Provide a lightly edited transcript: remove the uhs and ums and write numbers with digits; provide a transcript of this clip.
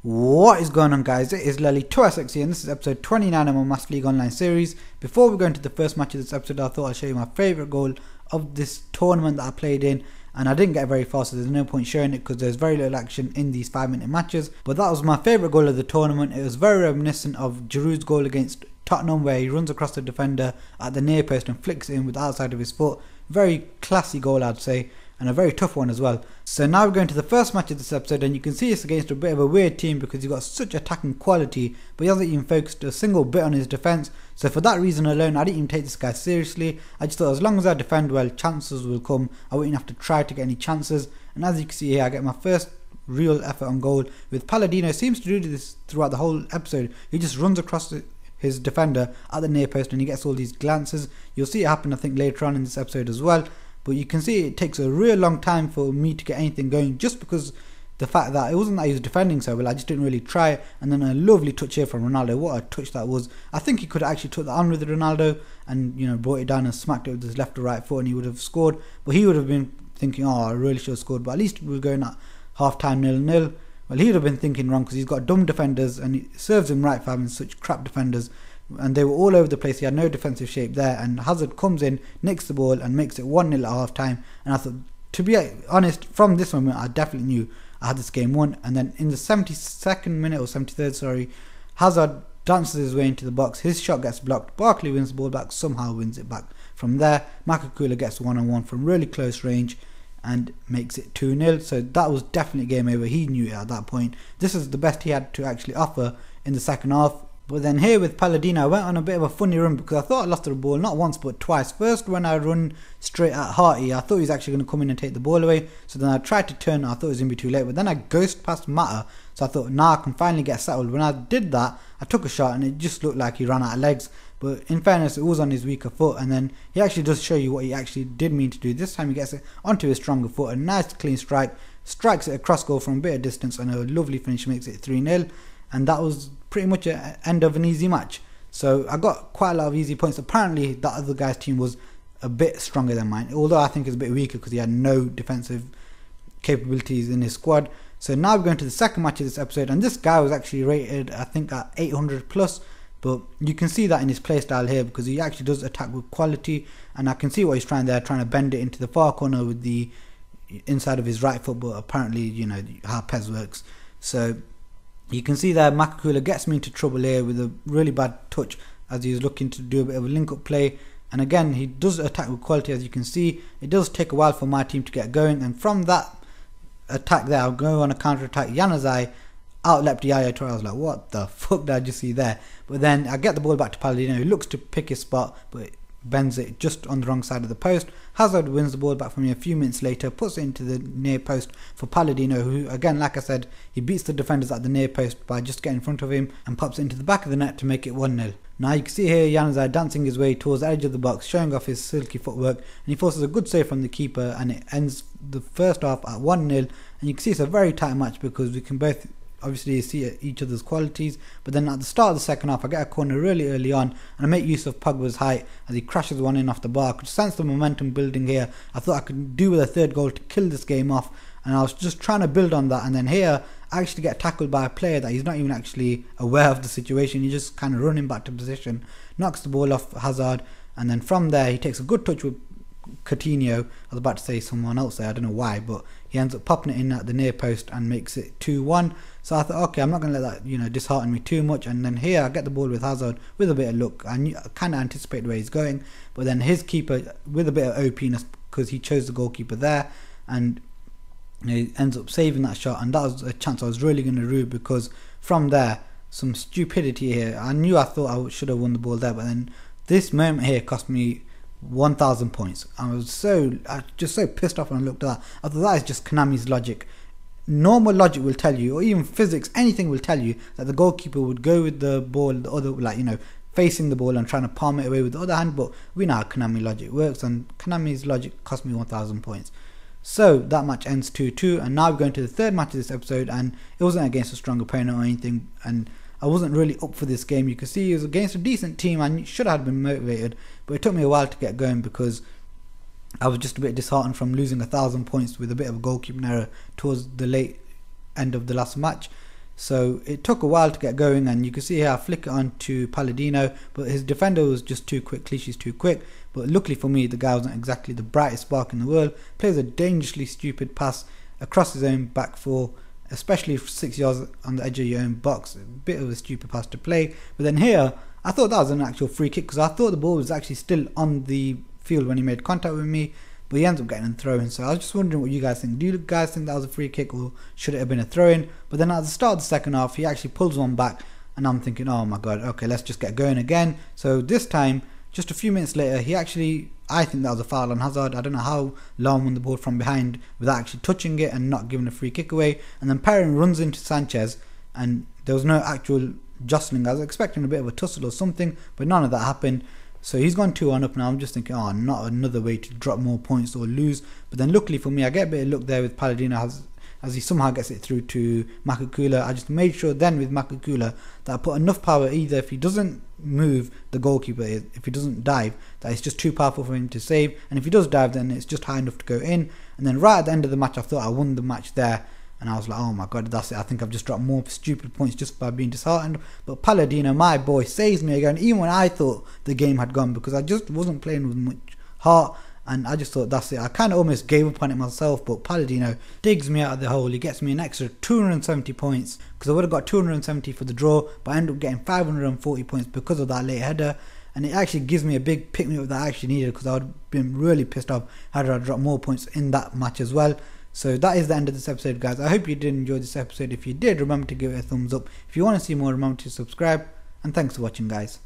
What is going on, guys? It is Lely2SX here, and this is episode 29 of my Master League Online series. Before we go into the first match of this episode, I thought I'd show you my favourite goal of this tournament that I played in, and I didn't get very far, so there's no point showing it because there's very little action in these 5-minute matches. But that was my favourite goal of the tournament. It was very reminiscent of Giroud's goal against Tottenham, where he runs across the defender at the near post and flicks it in with the outside of his foot. Very classy goal, I'd say, and a very tough one as well. So now we're going to the first match of this episode, and you can see it's against a bit of a weird team because he's got such attacking quality, but he hasn't even focused a single bit on his defence. So for that reason alone, I didn't even take this guy seriously. I just thought as long as I defend well, chances will come. I wouldn't have to try to get any chances. And as you can see here, I get my first real effort on goal with Palladino. Seems to do this throughout the whole episode. He just runs across his defender at the near post and he gets all these glances. You'll see it happen, I think, later on in this episode as well. But you can see it takes a real long time for me to get anything going, just because the fact that it wasn't that he was defending so well, I just didn't really try it. And then a lovely touch here from Ronaldo. What a touch that was. I think he could have actually took that on with Ronaldo and, you know, brought it down and smacked it with his left or right foot and he would have scored. But he would have been thinking, oh, I really should have scored. But at least we were going at half time 0-0. Well, he would have been thinking wrong because he's got dumb defenders and it serves him right for having such crap defenders. And they were all over the place. He had no defensive shape there, and Hazard comes in, nicks the ball and makes it 1-0 at half time. And I thought, to be honest, from this moment I definitely knew I had this game won. And then in the 72nd minute or 73rd, sorry, Hazard dances his way into the box, his shot gets blocked, Barkley wins the ball back, somehow wins it back. From there, Makakula gets one-on-one from really close range and makes it 2-0. So that was definitely game over. He knew it at that point. This is the best he had to actually offer in the second half. But then here with Palladino, I went on a bit of a funny run because I thought I lost the ball not once but twice. First, when I run straight at Harty, I thought he was actually going to come in and take the ball away. So then I tried to turn, I thought it was going to be too late. But then I ghosted past Mata, so I thought, nah, I can finally get settled. When I did that, I took a shot and it just looked like he ran out of legs. But in fairness, it was on his weaker foot. And then he actually does show you what he actually did mean to do. This time he gets it onto his stronger foot. A nice clean strike, strikes it across goal from a bit of distance, and a lovely finish makes it 3-0. And that was pretty much an end of an easy match. So I got quite a lot of easy points. Apparently that other guy's team was a bit stronger than mine, although I think it's a bit weaker because he had no defensive capabilities in his squad. So now we're going to the second match of this episode, and this guy was actually rated, I think, at 800 plus. But you can see that in his playstyle here because he actually does attack with quality, and I can see what he's trying there, trying to bend it into the far corner with the inside of his right foot. But apparently, you know how PES works. So you can see that Makakula gets me into trouble here with a really bad touch as he's looking to do a bit of a link-up play. And again, he does attack with quality, as you can see. It does take a while for my team to get going. And from that attack there, I'll go on a counter-attack. Januzaj out-leapt Yaya Toure. I was like, what the fuck did I just see there? But then I get the ball back to Palladino, who looks to pick his spot, but bends it just on the wrong side of the post. Hazard wins the ball back from me a few minutes later, puts it into the near post for Palladino, who, again, like I said, he beats the defenders at the near post by just getting in front of him and pops it into the back of the net to make it 1-0. Now you can see here Januzaj dancing his way towards the edge of the box, showing off his silky footwork, and he forces a good save from the keeper, and it ends the first half at 1-0. And you can see it's a very tight match because we can both obviously see each other's qualities. But then at the start of the second half, I get a corner really early on and I make use of Pogba's height as he crashes one in off the bar. I could sense the momentum building here. I thought I could do with a third goal to kill this game off, and I was just trying to build on that. And then here I actually get tackled by a player that he's not even actually aware of the situation. He's just kind of running back to position, knocks the ball off Hazard, and then from there he takes a good touch with Coutinho. I was about to say someone else there, I don't know why, but he ends up popping it in at the near post and makes it 2-1. So I thought, okay, I'm not going to let that, you know, dishearten me too much. And then here I get the ball with Hazard with a bit of luck. I kind of anticipate where he's going, but then his keeper with a bit of OPness because he chose the goalkeeper there, and he ends up saving that shot. And that was a chance I was really going to rue because from there, some stupidity here. I thought I should have won the ball there, but then this moment here cost me 1,000 points. I was just so pissed off when I looked at that. I thought that is just Konami's logic. Normal logic will tell you, or even physics, anything will tell you that the goalkeeper would go with the ball, the other, like, you know, facing the ball and trying to palm it away with the other hand. But we know how Konami logic works, and Konami's logic cost me 1,000 points. So that match ends 2-2, and now we're going to the third match of this episode, and it wasn't against a strong opponent or anything, and I wasn't really up for this game. You can see it was against a decent team and should have been motivated, but it took me a while to get going because I was just a bit disheartened from losing 1,000 points with a bit of a goalkeeping error towards the late end of the last match. So it took a while to get going, and you can see here I flick it on to Palladino, but his defender was just too quick. Clichy's too quick. But luckily for me, the guy wasn't exactly the brightest spark in the world. Plays a dangerously stupid pass across his own back four, especially 6 yards on the edge of your own box. A bit of a stupid pass to play. But then here, I thought that was an actual free kick, because I thought the ball was actually still on the field when he made contact with me, but he ends up getting a throw-in. So I was just wondering what you guys think. Do you guys think that was a free kick, or should it have been a throw-in? But then at the start of the second half, he actually pulls one back, and I'm thinking, oh my god, okay, let's just get going again. So this time, just a few minutes later, I think that was a foul on Hazard. I don't know how Lahm won the ball from behind without actually touching it and not giving a free kick away. And then Perrin runs into Sanchez, and there was no actual jostling. I was expecting a bit of a tussle or something, but none of that happened. So he's gone 2-1 up now. I'm just thinking, oh, not another way to drop more points or lose. But then luckily for me, I get a bit of luck there with Palladino as he somehow gets it through to Makakula. I just made sure then with Makakula that I put enough power, either if he doesn't move the goalkeeper, if he doesn't dive, that it's just too powerful for him to save. And if he does dive, then it's just high enough to go in. And then right at the end of the match, I thought I won the match there. And I was like, oh my god, that's it. I think I've just dropped more stupid points just by being disheartened. But Palladino, my boy, saves me again, even when I thought the game had gone, because I just wasn't playing with much heart. And I just thought, that's it. I kind of almost gave up on it myself. But Palladino digs me out of the hole. He gets me an extra 270 points, because I would have got 270 for the draw, but I ended up getting 540 points because of that late header. And it actually gives me a big pick-me-up that I actually needed, because I would have been really pissed off had I dropped more points in that match as well. So that is the end of this episode, guys. I hope you did enjoy this episode. If you did, remember to give it a thumbs up. If you want to see more, remember to subscribe. And thanks for watching, guys.